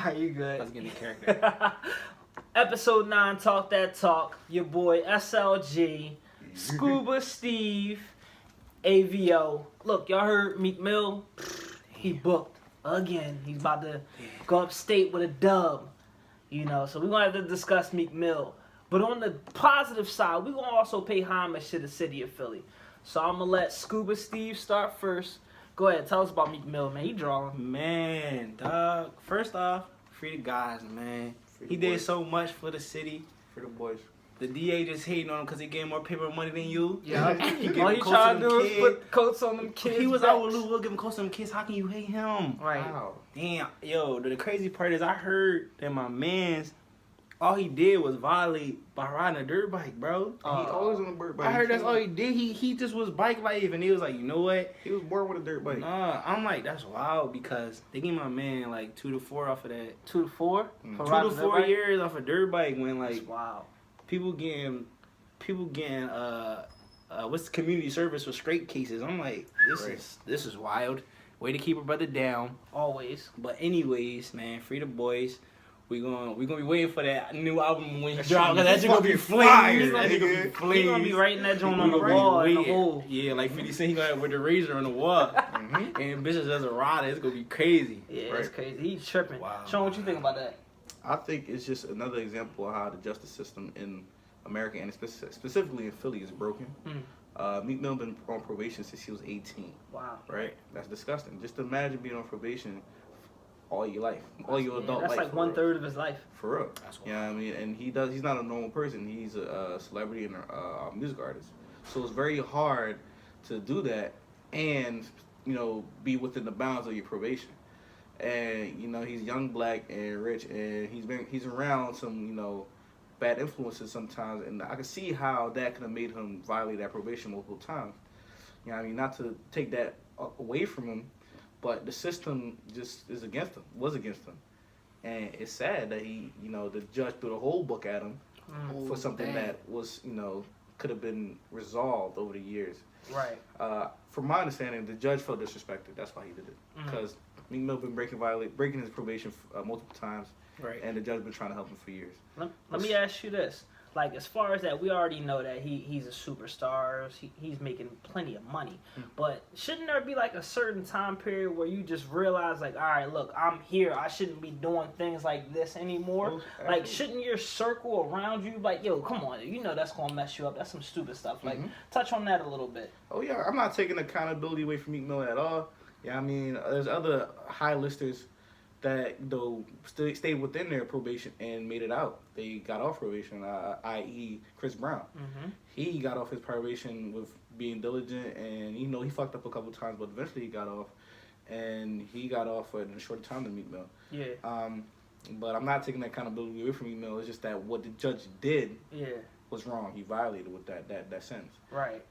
Alright, you good. Let's get in character. Episode 9, Talk That Talk. Your boy SLG, Scuba Steve, AVO. Look, y'all heard Meek Mill? He booked again. He's about to go upstate with a dub. You know, so we're going to have to discuss Meek Mill. But on the positive side, we're going to also pay homage to the city of Philly. So I'm going to let Scuba Steve start first. Go ahead, tell us about Meek Mill, man. He drawing. Man, dog. First off, free the guys, man. He did so much for the city. For the boys. The DA just hating on him because he getting more paper money than you. Yeah. All All he trying to do is put coats on them kids. He was backs. out with Lou Will giving coats on them kids. How can you hate him? Right. Wow. Damn. Yo, the crazy part is I heard that my man's, all he did was violate by riding a dirt bike, bro. He always on a dirt bike. I heard that's all he did. He just was bike life, and he was like, you know what? He was born with a dirt bike. Nah, I'm like, that's wild because they gave my man like 2 to 4 off of that. 2 to 4? Mm. For 2 riding to the 4 bike? years off a dirt bike when That's like wow. people getting what's the community service for straight cases. I'm like, this is wild. Way to keep a brother down. Always. But anyways, man, free the boys. We gonna be waiting for that new album when he That drop. shit That shit gonna be fucking flames. fire, That shit gonna be nigga. flames. He gonna be writing that joint We on the gonna be wall in the waiting. hole. Yeah, like 50 Cent, he gonna have with the razor on the wall. And bitches does a ride. It's gonna be crazy. Yeah, Right. it's crazy. He's tripping. Wow. Sean, what you think about that? I think it's just another example of how the justice system in America and specifically in Philly is broken. Meek Mill been on probation since he was 18. Wow. Right? That's disgusting. Just imagine being on probation all your life, all your adult That's life. like 1/3 of his life. For real. That's You know what I mean? And he's not a normal person. He's a celebrity and a music artist. So it's very hard to do that and, you know, be within the bounds of your probation. And, you know, he's young, black, and rich, and he's around some, you know, bad influences sometimes, and I can see how that could have made him violate that probation multiple times. You know what I mean? Not to take that away from him, but the system just is against him, was against him. And it's sad that he, you know, the judge threw the whole book at him for something that was, you know, could have been resolved over the years. Right. From my understanding, the judge felt disrespected. That's why he did it. Because Meek Mill been breaking his probation multiple times, Right. and the judge been trying to help him for years. Let me ask you this. Like, as far as that, we already know that he's a superstar. He's making plenty of money. But shouldn't there be, like, a certain time period where you just realize, like, all right, look, I'm here. I shouldn't be doing things like this anymore. Like, shouldn't your circle around you, like, yo, come on. You know that's going to mess you up. That's some stupid stuff. Like, touch on that a little bit. Oh, yeah. I'm not taking accountability away from Meek Mill at all. Yeah, I mean, there's other high listers that, though, stayed within their probation and made it out. They got off probation, i.e. Chris Brown. He got off his probation with being diligent, and, you know, he fucked up a couple times, but eventually he got off. And he got off in a shorter time than Meek Mill. Yeah. But I'm not taking that accountability away from Meek Mill. It's just that what the judge did was wrong. He violated with that sentence. Right.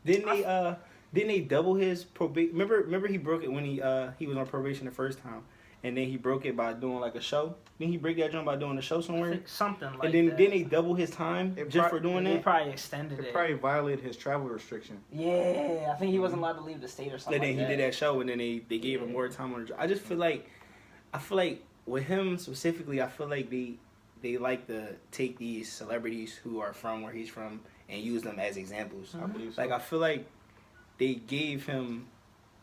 Didn't they double his probation? Remember he broke it when he was on probation the first time, and then he broke it by doing like a show. Didn't he break that joint by doing a show I somewhere? think something like And then that. didn't they double his time just for doing They that? probably extended It it. probably violated his travel restriction. Yeah, I think he wasn't allowed to leave the state or something. And then like he did that show, and then they gave him more time on the job. I feel like with him specifically, I feel like they like to take these celebrities who are from where he's from and use them as examples. I believe so. Like, I feel like they gave him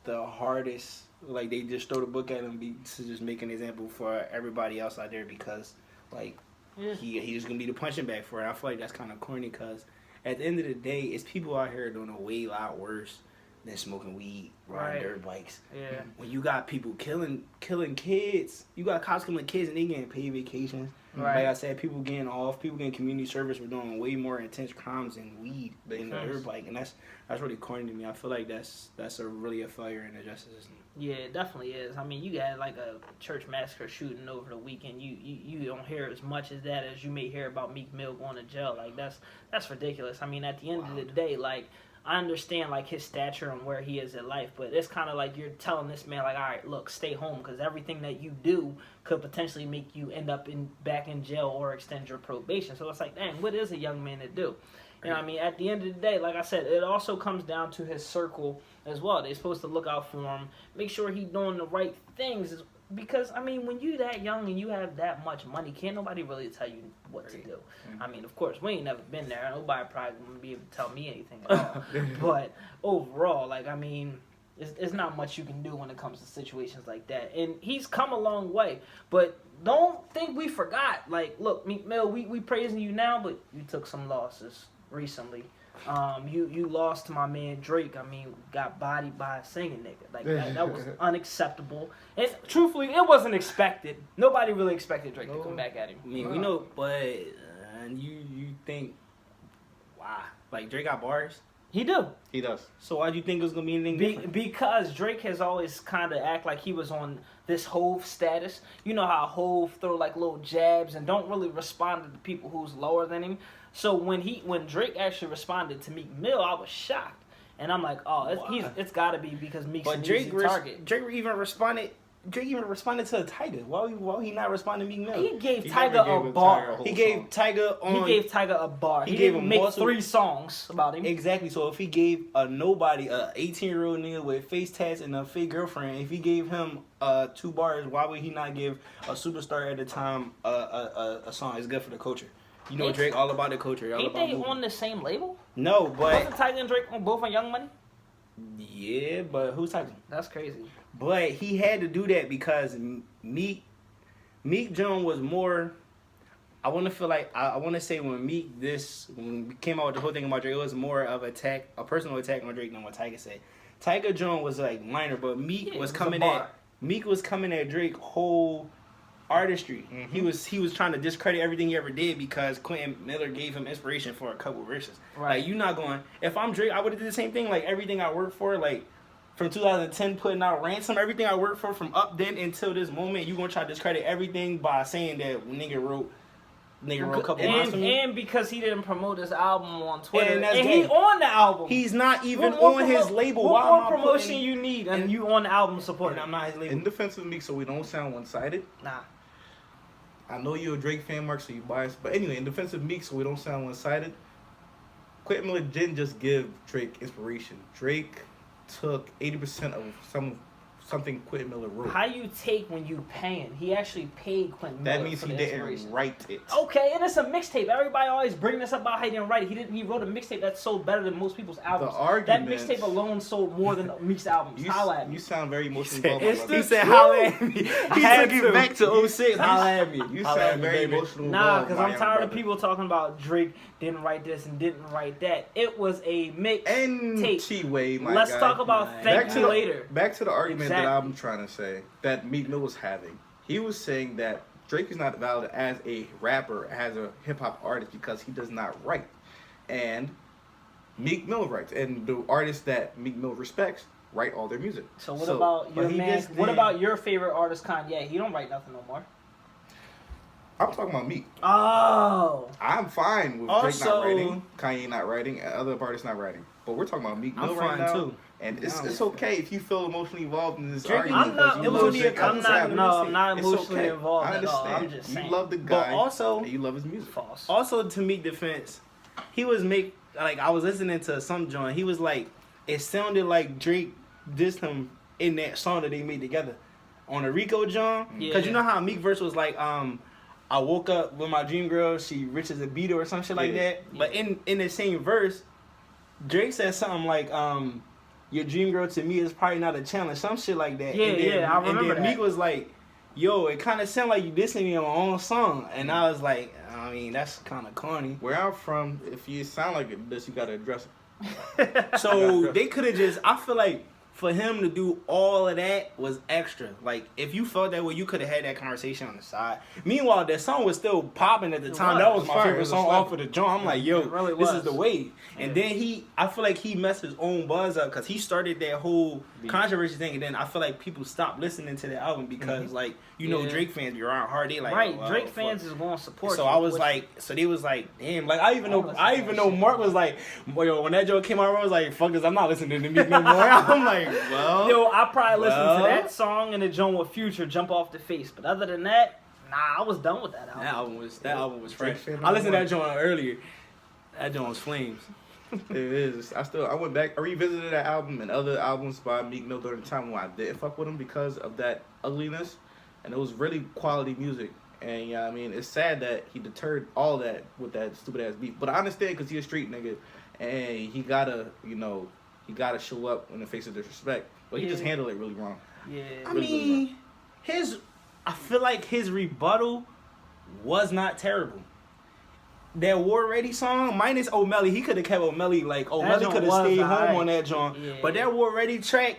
the hardest, like, they just throw the book at him to just make an example for everybody else out there because, like, he's going to be the punching bag for it. I feel like that's kind of corny because at the end of the day, it's people out here doing a way lot worse than smoking weed, riding dirt bikes. Yeah. When you got people killing kids, you got cops killing kids and they getting paid vacations. Right. Like I said, people getting off, people getting community service for doing way more intense crimes than weed than the dirt bike, and that's really corny to me. I feel like that's really a failure in the justice system. Yeah, it definitely is. I mean, you got like a church massacre shooting over the weekend. You don't hear as much as that as you may hear about Meek Mill going to jail. Like that's ridiculous. I mean, at the end of the day, like, I understand like his stature and where he is in life, but it's kind of like you're telling this man like, all right, look, stay home because everything that you do could potentially make you end up back in jail or extend your probation. So it's like, dang, what is a young man to do? You know what I mean? At the end of the day, like I said, it also comes down to his circle as well. They're supposed to look out for him, make sure he's doing the right things because I mean, when you that young and you have that much money, can't nobody really tell you what to do. I mean, of course, we ain't never been there. Nobody probably gonna be able to tell me anything at all. But overall, like, I mean, it's not much you can do when it comes to situations like that. And he's come a long way. But don't think we forgot. Like, look, Meek Mill, we praising you now, but you took some losses recently. You lost to my man Drake. I mean, got bodied by a singing nigga. Like that was unacceptable. And truthfully, it wasn't expected. Nobody really expected Drake to come back at him. I mean, we know, but you think, wow, like Drake got bars? He do. He does. So why do you think it was gonna be anything different? Because Drake has always kind of act like he was on this Hove status. You know how Hove throw like little jabs and don't really respond to the people who's lower than him. So when Drake actually responded to Meek Mill, I was shocked, and I'm like, oh, it's got to be because Meek's an easy target. Drake even responded to Tyga. Why he not responding to Meek Mill? He gave Tyga a bar. He gave Tyga a bar. He didn't make 3 songs about him. Exactly. So if he gave a 18-year-old nigga with face tats and a fake girlfriend, if he gave him 2 bars, why would he not give a superstar at the time a song? It's good for the culture. You know, Drake all about the culture. Ain't they on the same label? No, but wasn't Tyga and Drake on both on Young Money? Yeah, but who's Tyga? That's crazy. But he had to do that because Meek Jones was more. I want to say when we came out with the whole thing about Drake, it was more of a personal attack on Drake than what Tyga said. Tyga Jones was like minor, but Meek was coming at Drake whole artistry. Mm-hmm. He was trying to discredit everything he ever did because Quentin Miller gave him inspiration for a couple verses. Right. Like, you not going, if I'm Drake, I would have did the same thing. Like, everything I worked for, like, from 2010 putting out Ransom, everything I worked for from up then until this moment, you gonna try to discredit everything by saying that nigga wrote a couple lines for me. And because he didn't promote his album on Twitter. And he on the album. He's not even on his label. What more promotion you need and you on the album supporting? I'm not his label. In defense of Meek, so we don't sound one-sided. Nah. I know you're a Drake fan, Mark, so you biased. But anyway, in defense of Meek, so we don't sound one-sided, Quentin Miller didn't just give Drake inspiration. Drake took 80% of something Quentin Miller wrote. How you take when you paying? He actually paid Quentin Miller. That means he didn't write it. Okay, and it's a mixtape. Everybody always bring this up about how he didn't write it. He wrote a mixtape that sold better than most people's albums. That mixtape alone sold more than Meek's albums. Holla at me. You sound very emotionally involved. He said holla at me. He took it back to 06. Holla at me. You sound very emotional. Nah, because I'm tired of people talking about Drake didn't write this and didn't write that. It was a mixtape. Let's talk about Thank You Later. Back to the argument that I'm trying to say that Meek Mill was having. He was saying that Drake is not valid as a rapper, as a hip hop artist because he does not write, and Meek Mill writes, and the artists that Meek Mill respects write all their music. So what about your man? What about your favorite artist, Kanye? He don't write nothing no more. I'm talking about Meek. Oh. I'm fine with Drake not writing, Kanye not writing, and other artists not writing. But we're talking about Meek Mill right now. Too. And it's okay if you feel emotionally involved in this argument. I'm not emotionally involved I understand. at all. I'm just saying. You love the guy, and you love his music. False. Also, to Meek's defense, he was I was listening to some joint. He was like, it sounded like Drake dissed him in that song that they made together on a Rico joint. Because you know how Meek verse was like, I woke up with my dream girl, she rich as a beater or some shit like that. Yeah. But in the same verse, Drake said something like, your dream girl to me is probably not a challenge, some shit like that. I remember that. Meek was like, yo, it kind of sound like you dissing me on my own song. And I was like, I mean, that's kind of corny. Where I'm from, if you sound like this, you got to address it. So they could have just, I feel like, for him to do all of that was extra. Like, if you felt that way, you could have had that conversation on the side. Meanwhile, that song was still popping at the time. That was my favorite song off of the joint. I'm like, yo, this is the wave. And then I feel like he messed his own buzz up because he started that whole controversy thing. And then I feel like people stopped listening to the album because, like, you know, Drake fans be around hard. They like, Drake fans is going to support. So I was like, so they was like, damn. Like, I even know Mark was like, yo, when that joke came out, I was like, fuck this, I'm not listening to Meek no more. I'm like, well, yo, I probably listened to that song and the joint with Future, Jump Off the Face. But other than that, nah, I was done with that album. That album was fresh. I listened to that joint earlier. That joint was flames. It is. I went back, I revisited that album and other albums by Meek Mill during the time when I didn't fuck with him because of that ugliness. and it was really quality music. And yeah, I mean, it's sad that he deterred all that with that stupid ass beef. But I understand because he's a street nigga, and he gotta, he gotta show up in the face of disrespect. But he just handled it really wrong. Yeah. I mean, I feel like his rebuttal was not terrible. That War Ready song, minus O'Malley, he could have kept O'Malley. Like, O'Malley could have stayed home on that joint. Yeah. But that War Ready track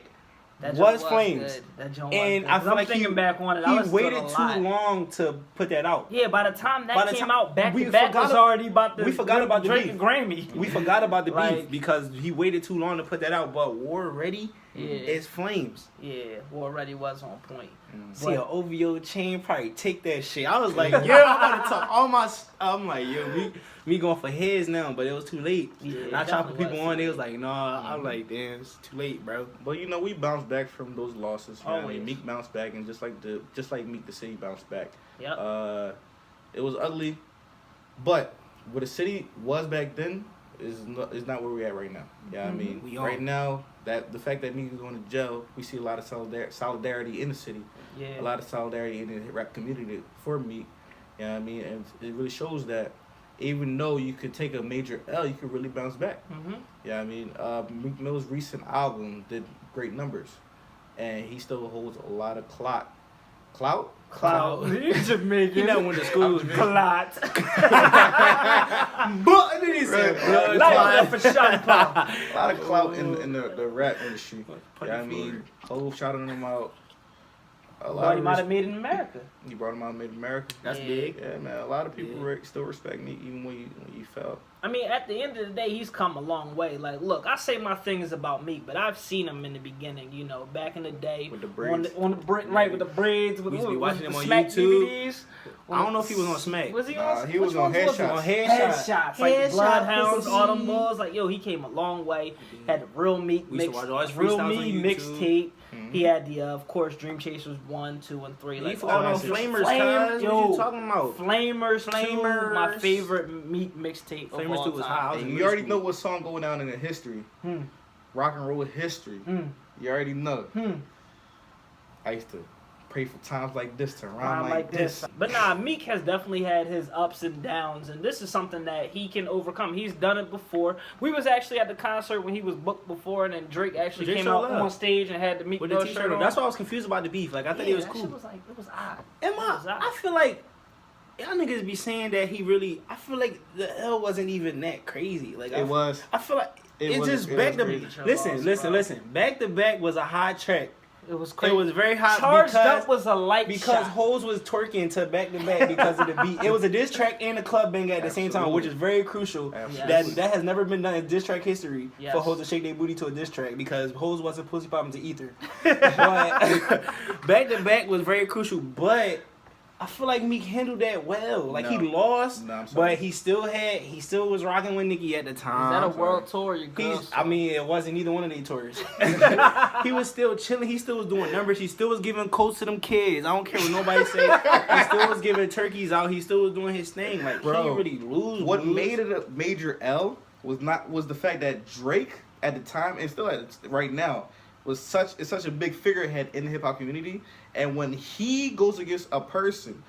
was flames. That joint and was I feel like thinking back on it, he waited too long to put that out. Yeah, by the time that came out, back to back was already about the. We forgot about the Drake beef. And Grammy. We forgot about the beef because he waited too long to put that out. But War Ready is flames. Yeah, War Ready was on point. See, an OVO chain probably take that shit. I was like, yeah, I'm about to talk all my. I'm like, yo, me going for heads now, but it was too late. Yeah, and I tried to put people on. They was like, nah. I'm like, damn, it's too late, bro. But we bounced back from those losses. I mean, Meek bounced back, and just like Meek, the city bounced back. Yep. It was ugly, but where the city was back then is not where we're at right now. Yeah, I mean, right now the fact that Meek is going to jail, we see a lot of solidarity in the city. Yeah. A lot of solidarity in the rap community for Meek. Yeah, I mean, and it really shows that even though you could take a major L, you could really bounce back. Yeah, I mean, Meek Mill's recent album did great numbers, and he still holds a lot of clout. He's Jamaican. He never went to school. Clot. But then he said, like for Sean a lot of clout in the rap industry. Yeah, I mean, Hov shouting him out. He might have made it in America. He brought him out and made it in America. That's big. Yeah, man. A lot of people still respect me even when you fell. I mean, at the end of the day, he's come a long way. Like, look, I say my things about Meek, but I've seen him in the beginning. Back in the day with the braids, with the braids. We used to be watching him on Smack YouTube. DVDs. I don't know if he was on Smack. Was he on? He was on Headshots. Headshots. Like Bloodhounds, Autumn Bulls. Like, yo, he came a long way. Had the Real Meek mixtape. He had the, of course, Dream Chasers 1, 2, and 3. Like, Flamers, cuz. What you talking about? Flamers, my favorite Meek mixtape. Flamers 2 was high. You already know what song going down in the history. Rock and roll history. You already know. I used to pray for times like this to rhyme like this. But nah, Meek has definitely had his ups and downs, and this is something that he can overcome. He's done it before. We was actually at the concert when he was booked before, and then Drake actually came out on stage and had the Meek Mill shirt on. That's why I was confused about the beef. Like, I thought it was cool. It was odd. I feel like y'all niggas be saying that he really. I feel like the L wasn't even that crazy. Like it was. I feel like it's just back to listen. Back to back was a hot track. It was crazy. It was very hot. Charged Up was a light because shot. Hoes was twerking to back to back because of the beat. It was a diss track and a club banger at the same time, which is very crucial. That has never been done in diss track history for Hoes to shake their booty to a diss track because Hoes wasn't pussy popping to ether. But back to back was very crucial, but I feel like Meek handled that well. Like he lost, but he still was rocking with Nicki at the time. Is that a world tour? I mean, it wasn't either one of their tours. He was still chilling. He still was doing numbers. He still was giving coats to them kids. I don't care what nobody say. He still was giving turkeys out. He still was doing his thing. Like, bro, he didn't really lose. What made it a major L was the fact that Drake at the time and still right now is such a big figurehead in the hip hop community. And when he goes against a person,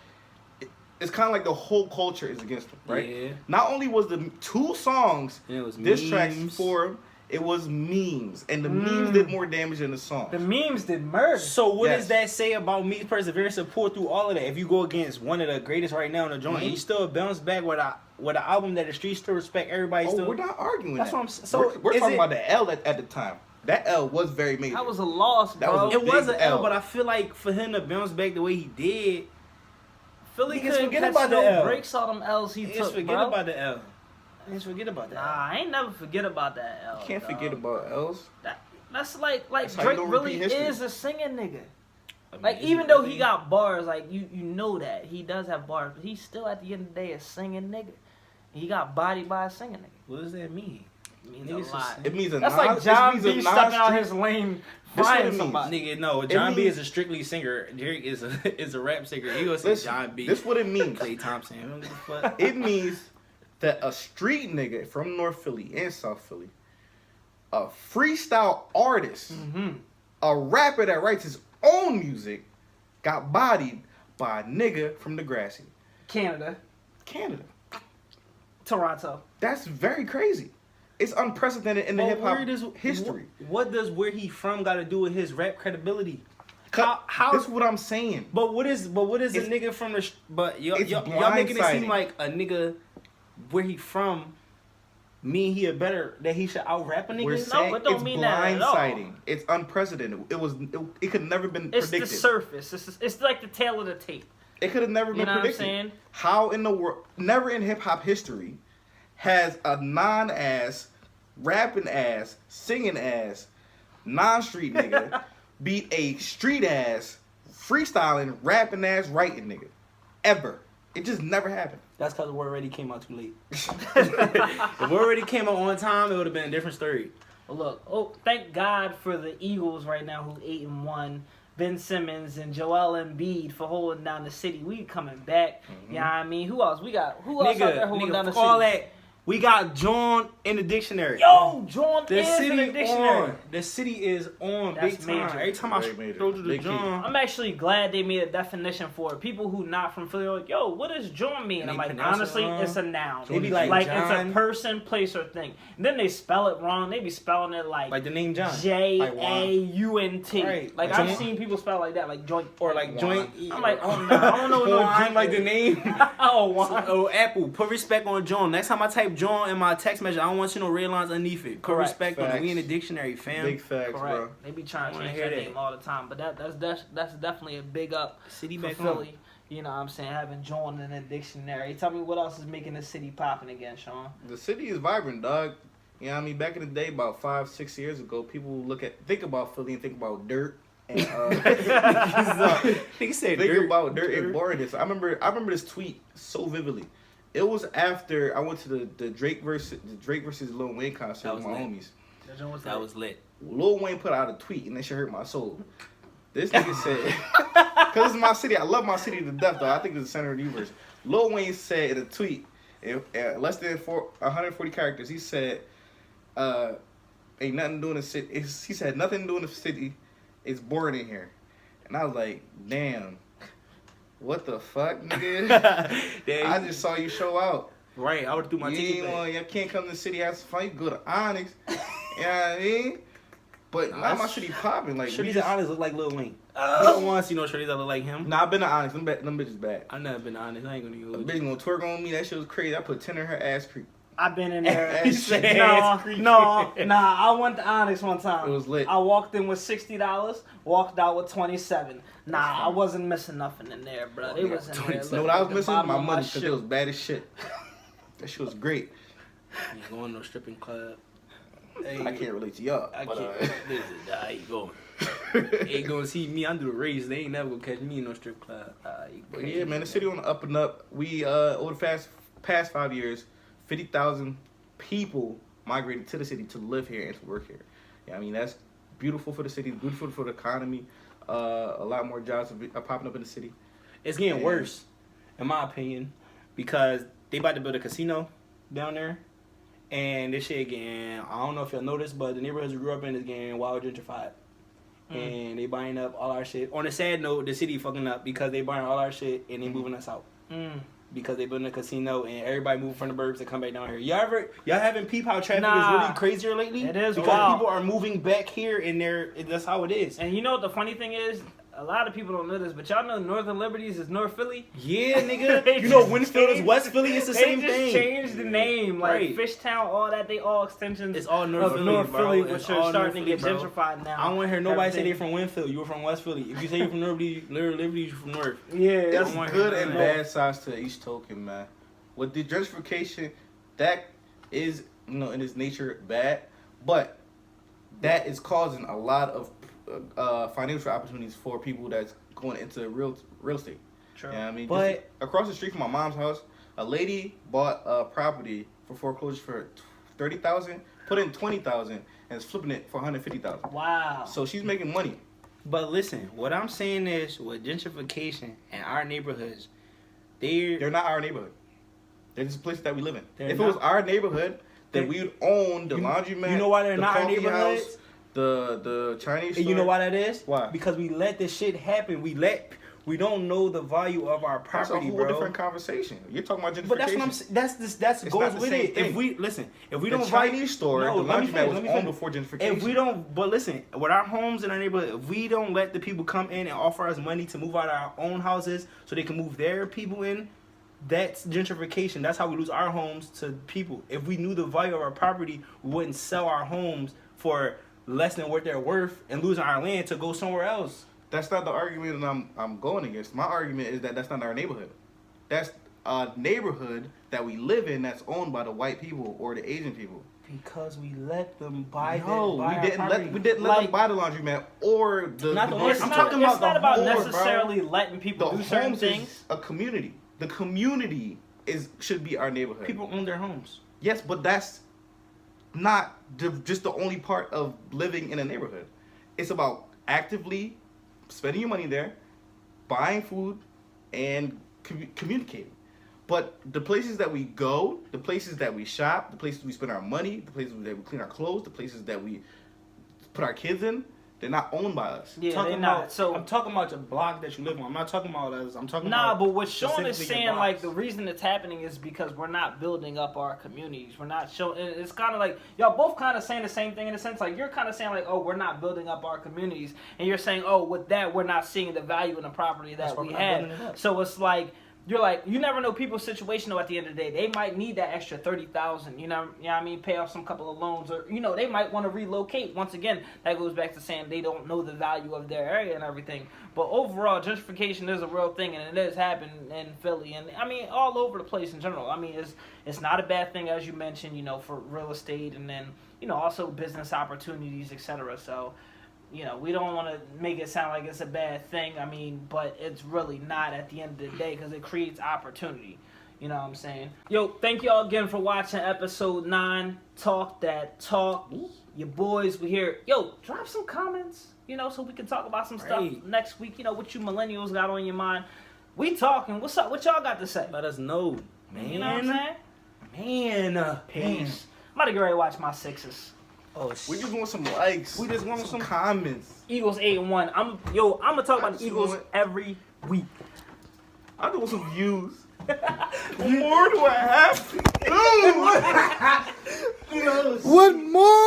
it's kind of like the whole culture is against him, right? Yeah. Not only was the 2 songs diss tracks for him, it was memes. And the memes did more damage than the songs. The memes did murder. So what does that say about Meek's perseverance and pull through all of that? If you go against one of the greatest right now in the joint, you still bounce back with an album that the streets still respect, everybody still... we're not arguing That's that. what I'm saying. So we're talking about the L at the time. That L was very major. That was a loss, bro. It was an L, but I feel like for him to bounce back the way he did, Philly couldn't forget about the L. Breaks all them L's he took, forget about the L. Just forget about that. Nah, I ain't never forget about that L. You can't forget about L's. That's like Drake really is a singing nigga. Like, even though he got bars, like, you know that. He does have bars, but he's still, at the end of the day, a singing nigga. He got bodied by a singing nigga. What does that mean? It means a lot. It means That's like John B stepping out his lane frying somebody. Nigga, no. John B is a strictly singer. Derek is a rap singer. He gonna say John B. This what it means. Clay Thompson. It means that a street nigga from North Philly and South Philly, a freestyle artist, a rapper that writes his own music, got bodied by a nigga from Degrassi. Canada. Toronto. That's very crazy. It's unprecedented in the hip hop history. What does where he from got to do with his rap credibility? How? This is what I'm saying. But what is a nigga from the? But y'all making it seem like a nigga where he from. Mean he a better that he should out rap a nigga? We're saying it don't it's mean that at all. blindsiding. It's unprecedented. It could never been It's predicted. the surface. It's like the tail of the tape. It could have never been know what I'm predicted. saying? How in the world? Never in hip hop history has a non-ass, rapping ass, singing ass, non-street nigga beat a street ass, freestyling, rapping ass, writing nigga. Ever. It just never happened. That's because the word already came out too late. If the word already came out on time, it would have been a different story. Look, thank God for the Eagles right now who 8-1. Ben Simmons and Joel Embiid for holding down the city. We coming back. Mm-hmm. You know what I mean? Who else out there holding down the city? All that. We got John in the dictionary. Yo, John the is city in the dictionary. on. The city is on That's big time. major. Every time I Very major. go to the Big John, I'm actually glad they made a definition for it. People who not from Philly are like, yo, what does John mean? And I'm they like, pronounce it honestly, wrong. it's a noun. They be like like it's a John. person, place, or thing. And then they spell it wrong. They be spelling it like the name John. J-A-U-N-T. Right. Like Joint. I've seen people spell it like that, like joint. Or like joint. I'm like, oh no, I don't know what no John, like the name. Oh, why? Oh, Apple, put respect on John. Next time I type John in my text message, I don't want you no red lines underneath it. Put Correct. respect on it. Facts. We in the dictionary, fam. Big facts, Correct. bro. They be trying to I wanna change hear that that. name all the time, but that's definitely a big up City for back Philly. home. You know what I'm saying? Having John in the dictionary. Tell me what else is making the city popping again, Sean. The city is vibrant, dog. You know what I mean? Back in the day, about 5-6 years ago, people would think about Philly and think about dirt. And Nigga said think dirt. about dirt and boringness. I remember this tweet so vividly. It was after I went to the Drake versus Lil Wayne concert That with was my lit. homies. That was lit. Lil Wayne put out a tweet and that shit hurt my soul. This nigga said, because it's my city, I love my city to death though. I think it's the center of the universe. Lil Wayne said in a tweet, in less than 140 characters, he said, ain't nothing doing in the city. He said, nothing doing in the city. It's boring in here. And I was like, damn, what the fuck, nigga? I just saw you show out. Right, I would do my ticket. You can't come to the city, have some fun. You can go to Onyx. You know what I mean? But now my city popping. Like, Shorties at Honest look like Lil Wayne. I don't want to see no shorties that look like him. Nah, I've been to Onyx. Them bitches bad. I've never been to Honest. I ain't gonna The go. bitch gonna twerk on me. That shit was crazy. I put 10 in her ass creek. I've been in there. He said No. I went to Onyx one time. It was lit. I walked in with $60, walked out with $27. Nah, I wasn't missing nothing in there, bro. They was in there. You know what I was the missing? bottom My of money, because shoe. it was bad as shit. That shit was great. Ain't going to no stripping club. I can't relate to y'all. I but, can't. I ain't going. They ain't gonna see me. I do the race. They ain't never gonna catch me in no strip club. But yeah, man, the city on the up and up. We over the past 5 years, 50,000 people migrated to the city to live here and to work here. Yeah, I mean that's beautiful for the city, beautiful for the economy. A lot more jobs are popping up in the city. It's getting worse, in my opinion, because they about to build a casino down there, and this shit getting. I don't know if y'all noticed, but the neighborhoods we grew up in is getting wild gentrified. And they buying up all our shit. On a sad note, the city fucking up because they buying all our shit and they moving us out. Because they building a casino and everybody moving from the burbs to come back down here. Y'all haven't peeped how traffic is really crazier lately? It is because wild. people are moving back here and that's how it is. And you know what the funny thing is? A lot of people don't know this, but y'all know Northern Liberties is North Philly? Yeah, nigga. They You know just Winfield is changed- West Philly. It's the same They just thing. changed the name. Like Right. Fishtown, all that, they all extensions It's all North of Philly, North bro. Philly, It's which are all starting to North get Philly, bro. gentrified now. I don't want to hear nobody say they Everything. from Winfield. You were from West Philly. If you say you're from Liberty, you're from North. Yeah, There's that's one good here. and bad sides to each token, man. With the gentrification, that is, in its nature, bad, but that is causing a lot of financial opportunities for people that's going into real estate. true. Yeah, I mean, But- just across the street from my mom's house, a lady bought a property for foreclosure for $30,000, put in $20,000, and is flipping it for $150,000. Wow. So she's making money. But listen, what I'm saying is with gentrification in our neighborhoods, They're not our neighborhood. They're just places that we live in. They're If it was not. our neighborhood, then They- we would own the laundromat. you know why they're the not our coffee neighborhoods? house, the Chinese store. And you know why that is? Why? Because we let this shit happen. We don't know the value of our That's a property, whole bro. different conversation. You're talking about gentrification. But that's what I'm saying. That's It's goes not the with same it. thing. If we listen, if we the don't Chinese store, no, the let me laundromat finish, was let me owned finish. before gentrification. If we don't, but listen, with our homes in our neighborhood, if we don't let the people come in and offer us money to move out of our own houses so they can move their people in, that's gentrification. That's how we lose our homes to people. If we knew the value of our property, we wouldn't sell our homes for less than what they're worth and losing our land to go somewhere else. That's not the argument that I'm going against. My argument is that that's not our neighborhood. That's a neighborhood that we live in that's owned by the white people or the Asian people. Because we let them buy No, buy we our didn't property. let them buy the laundromat or the. Not the grocery I'm store. talking about it's not the about whore, bro. necessarily letting people The do certain homes things. is a community. The community should be our neighborhood. People own their homes. Yes, but that's not just the only part of living in a neighborhood. It's about actively spending your money there, buying food, and communicating. But the places that we go, the places that we shop, the places we spend our money, the places that we clean our clothes, the places that we put our kids in, they're not owned by us. Yeah, Talking they're about, not. So I'm talking about the block that you live on. I'm not talking about us. I'm talking nah, about but what Sean is specifically your saying, like, blocks. the reason it's happening is because we're not building up our communities. We're not showing. It's kind of like y'all both kind of saying the same thing in a sense. Like you're kind of saying like, oh, we're not building up our communities, and you're saying, oh, with that, we're not seeing the value in the property That's that why we we're not building have. it up. So it's like. You're like, you never know people's situation though at the end of the day. They might need that extra $30,000, you know what I mean, pay off some couple of loans, or they might want to relocate. Once again, that goes back to saying they don't know the value of their area and everything. But overall, gentrification is a real thing, and it is happening in Philly, and I mean all over the place in general. I mean it's not a bad thing, as you mentioned, for real estate, and then also business opportunities, etc. So we don't want to make it sound like it's a bad thing. I mean, but it's really not at the end of the day because it creates opportunity. You know what I'm saying? Yo, thank y'all again for watching episode 9. Talk That Talk. Your boys, we here. Yo, drop some comments, so we can talk about some stuff next week. What you millennials got on your mind. We talking. What's up? What y'all got to say? Let us know, man. You know what I'm saying? Man, Peace. I'm about to get ready to watch my Sixers. Oh, We just want some likes. We just want some comments. Eagles 8-1. I'm gonna talk about the just Eagles want- every week. I just want some views. What more do I have to do? What more